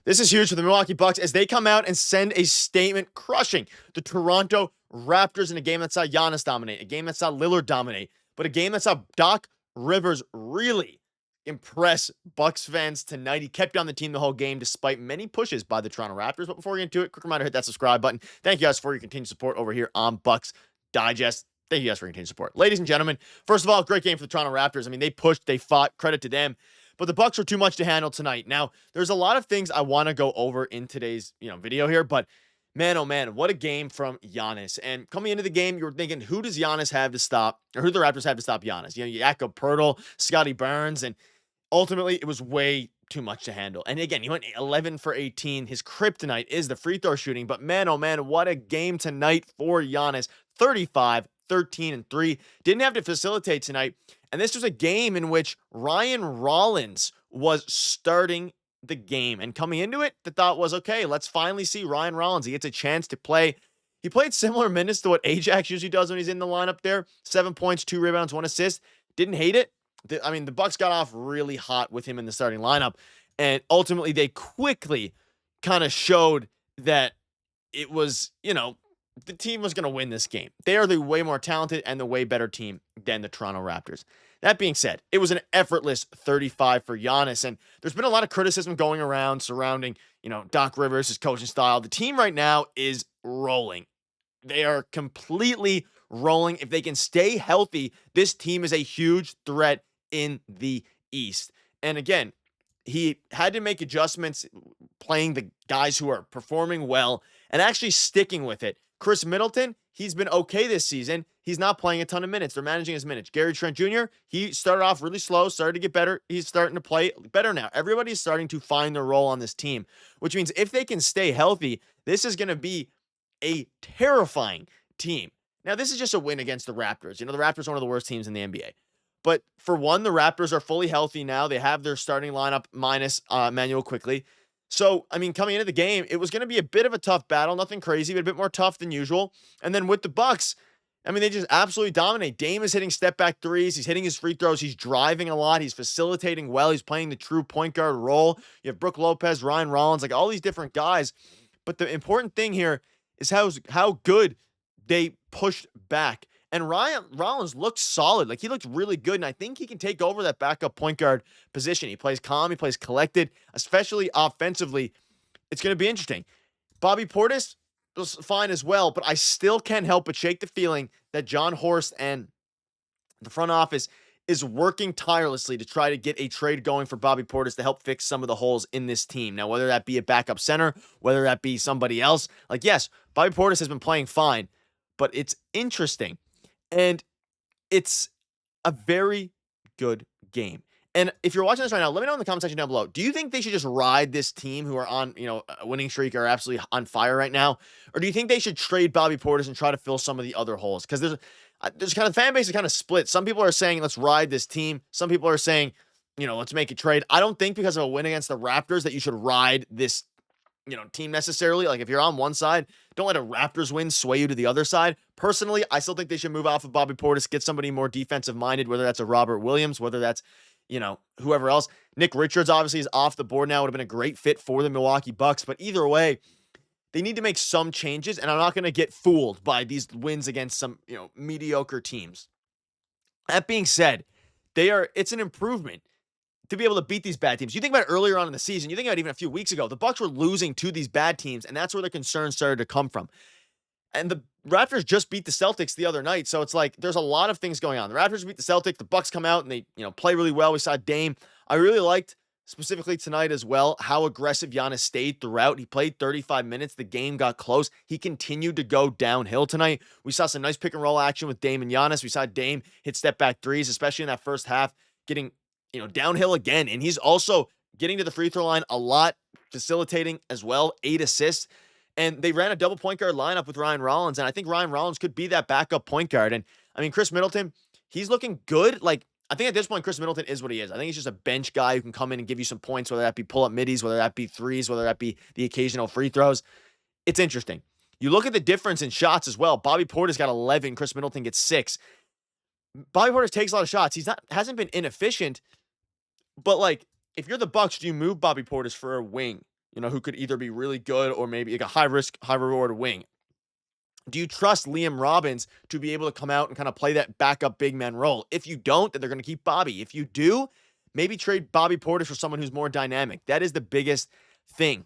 This is huge for the Milwaukee Bucks as they come out and send a statement crushing the Toronto Raptors in a game that saw Giannis dominate, a game that saw Lillard dominate, but a game that saw Doc Rivers really impress Bucks fans tonight. He kept on the team the whole game despite many pushes by the Toronto Raptors. But before we get into it, quick reminder, hit that subscribe button. Thank you guys for your continued support over here on Bucks Digest. Thank you guys for your continued support. Ladies and gentlemen, first of all, great game for the Toronto Raptors. I mean, they pushed, they fought, credit to them. But the Bucks were too much to handle tonight. Now, there's a lot of things I want to go over in today's, video here, but man, oh man, what a game from Giannis. And coming into the game, you were thinking, who does Giannis have to stop, or who do the Raptors have to stop Giannis? Jakob Poeltl, Scotty Barnes, and ultimately it was way too much to handle. And again, he went 11 for 18. His kryptonite is the free throw shooting, but man, oh man, what a game tonight for Giannis. 35, 13, and 3. Didn't have to facilitate tonight. And this was a game in which Ryan Rollins was starting the game. And coming into it, the thought was, okay, let's finally see Ryan Rollins. He gets a chance to play. He played similar minutes to what Ajax usually does when he's in the lineup there. 7 points, 2 rebounds, 1 assist. Didn't hate it. The Bucks got off really hot with him in the starting lineup. And ultimately, they quickly kind of showed that it was, the team was going to win this game. They are the way more talented and the way better team than the Toronto Raptors. That being said, it was an effortless 35 for Giannis, and there's been a lot of criticism going around surrounding, Doc Rivers, his coaching style. The team right now is rolling. They are completely rolling. If they can stay healthy, this team is a huge threat in the East. And again, he had to make adjustments playing the guys who are performing well and actually sticking with it. Chris Middleton, he's been okay this season. He's not playing a ton of minutes. They're managing his minutes. Gary Trent Jr., he started off really slow, started to get better. He's starting to play better now. Everybody's starting to find their role on this team, which means if they can stay healthy, this is going to be a terrifying team. Now, this is just a win against the Raptors. The Raptors are one of the worst teams in the NBA. But for one, the Raptors are fully healthy now. They have their starting lineup minus Manuel Quickly. So, coming into the game, it was going to be a bit of a tough battle. Nothing crazy, but a bit more tough than usual. And then with the Bucks, they just absolutely dominate. Dame is hitting step-back threes. He's hitting his free throws. He's driving a lot. He's facilitating well. He's playing the true point guard role. You have Brook Lopez, Ryan Rollins, like all these different guys. But the important thing here is how good they pushed back. And Ryan Rollins looked solid. Like, he looked really good, and I think he can take over that backup point guard position. He plays calm. He plays collected, especially offensively. It's going to be interesting. Bobby Portis was fine as well, but I still can't help but shake the feeling that John Horst and the front office is working tirelessly to try to get a trade going for Bobby Portis to help fix some of the holes in this team. Now, whether that be a backup center, whether that be somebody else, yes, Bobby Portis has been playing fine, but it's interesting. And it's a very good game. And if you're watching this right now, let me know in the comment section down below. Do you think they should just ride this team who are on, a winning streak, are absolutely on fire right now? Or do you think they should trade Bobby Portis and try to fill some of the other holes? Because there's kind of fan base is kind of split. Some people are saying, let's ride this team. Some people are saying, let's make a trade. I don't think because of a win against the Raptors that you should ride this team necessarily. Like, if you're on one side, don't let a Raptors win sway you to the other side. Personally, I still think they should move off of Bobby Portis, get somebody more defensive minded, whether that's a Robert Williams, whether that's, whoever else. Nick Richards obviously is off the board now. Would have been a great fit for the Milwaukee Bucks, but either way, they need to make some changes, and I'm not going to get fooled by these wins against some, mediocre teams. That being said, it's an improvement to be able to beat these bad teams. You think about it earlier on in the season, you think about it even a few weeks ago, the Bucks were losing to these bad teams, and that's where the concerns started to come from. And the Raptors just beat the Celtics the other night, so it's like there's a lot of things going on. The Raptors beat the Celtics, the Bucks come out and they, play really well. We saw Dame. I really liked specifically tonight as well how aggressive Giannis stayed throughout. He played 35 minutes. The game got close. He continued to go downhill tonight. We saw some nice pick and roll action with Dame and Giannis. We saw Dame hit step back threes, especially in that first half, getting downhill again. And he's also getting to the free throw line a lot, facilitating as well, 8 assists. And they ran a double point guard lineup with Ryan Rollins. And I think Ryan Rollins could be that backup point guard. And Chris Middleton, he's looking good. Like, I think at this point, Chris Middleton is what he is. I think he's just a bench guy who can come in and give you some points, whether that be pull up middies, whether that be threes, whether that be the occasional free throws. It's interesting. You look at the difference in shots as well. Bobby Portis got 11. Chris Middleton gets 6. Bobby Portis takes a lot of shots. Hasn't been inefficient, but like, if you're the Bucks, do you move Bobby Portis for a wing? who could either be really good or maybe like a high risk, high reward wing. Do you trust Liam Robbins to be able to come out and kind of play that backup big man role? If you don't, then they're going to keep Bobby. If you do, maybe trade Bobby Portis for someone who's more dynamic. That is the biggest thing.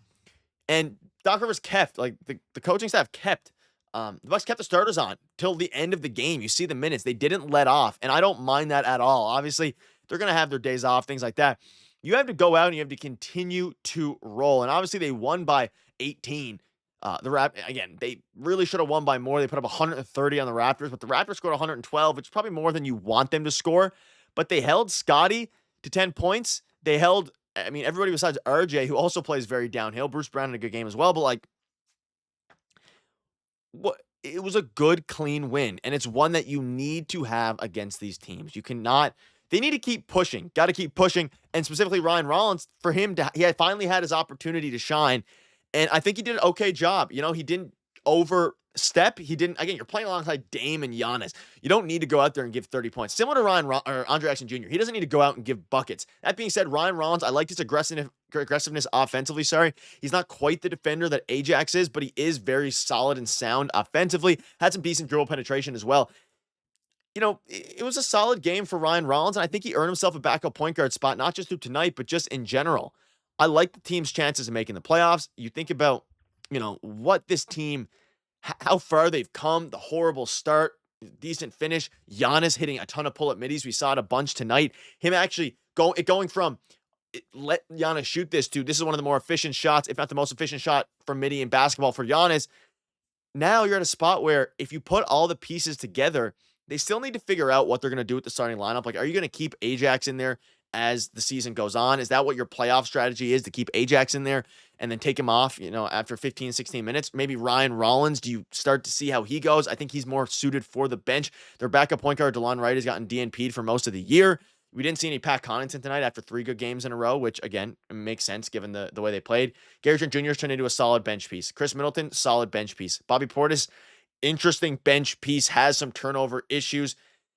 And Doc Rivers kept, like the coaching staff kept, the Bucks kept the starters on till the end of the game. You see the minutes. They didn't let off. And I don't mind that at all. Obviously, they're going to have their days off, things like that. You have to go out and you have to continue to roll. And obviously, they won by 18. Again, they really should have won by more. They put up 130 on the Raptors, but the Raptors scored 112, which is probably more than you want them to score. But they held Scotty to 10 points. They held, everybody besides RJ, who also plays very downhill. Bruce Brown in a good game as well, but like, it was a good, clean win, and it's one that you need to have against these teams. They need to keep pushing, got to keep pushing, and specifically Ryan Rollins, for him he had finally had his opportunity to shine, and I think he did an okay job. He didn't overstep. Again, you're playing alongside Dame and Giannis. You don't need to go out there and give 30 points. Similar to Andre Jackson Jr., he doesn't need to go out and give buckets. That being said, Ryan Rollins, I liked his aggressiveness offensively. He's not quite the defender that Ajax is, but he is very solid and sound offensively. Had some decent dribble penetration as well. It was a solid game for Ryan Rollins, and I think he earned himself a backup point guard spot, not just through tonight, but just in general. I like the team's chances of making the playoffs. You think about, what this team, how far they've come, the horrible start, decent finish, Giannis hitting a ton of pull-up middies. We saw it a bunch tonight. Him actually going from let Giannis shoot this is one of the more efficient shots, if not the most efficient shot for midi in basketball for Giannis. Now you're at a spot where if you put all the pieces together, they still need to figure out what they're going to do with the starting lineup. Like, are you going to keep Ajax in there as the season goes on? Is that what your playoff strategy is, to keep Ajax in there and then take him off, after 15, 16 minutes? Maybe Ryan Rollins, do you start to see how he goes? I think he's more suited for the bench. Their backup point guard, DeLon Wright, has gotten DNP'd for most of the year. We didn't see any Pat Connaughton tonight after 3 good games in a row, which, again, makes sense given the way they played. Gary Trent Jr. has turned into a solid bench piece. Chris Middleton, solid bench piece. Bobby Portis, interesting bench piece, has some turnover issues.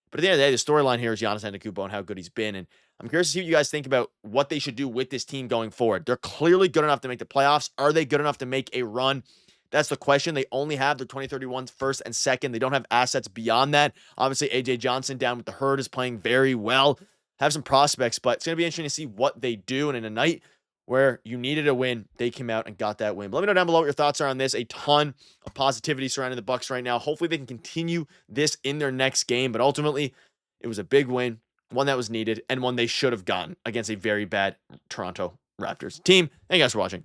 But at the end of the day, the storyline here is Giannis Antetokounmpo and how good he's been. And I'm curious to see what you guys think about what they should do with this team going forward. They're clearly good enough to make the playoffs. Are they good enough to make a run? That's the question. They only have their 2031 first and second. They don't have assets beyond that. Obviously, A.J. Johnson down with the hurt is playing very well. Have some prospects, but it's going to be interesting to see what they do. And in a night where you needed a win, they came out and got that win. But let me know down below what your thoughts are on this. A ton of positivity surrounding the Bucks right now. Hopefully they can continue this in their next game, but ultimately it was a big win, one that was needed, and one they should have gotten against a very bad Toronto Raptors team. Thank you guys for watching.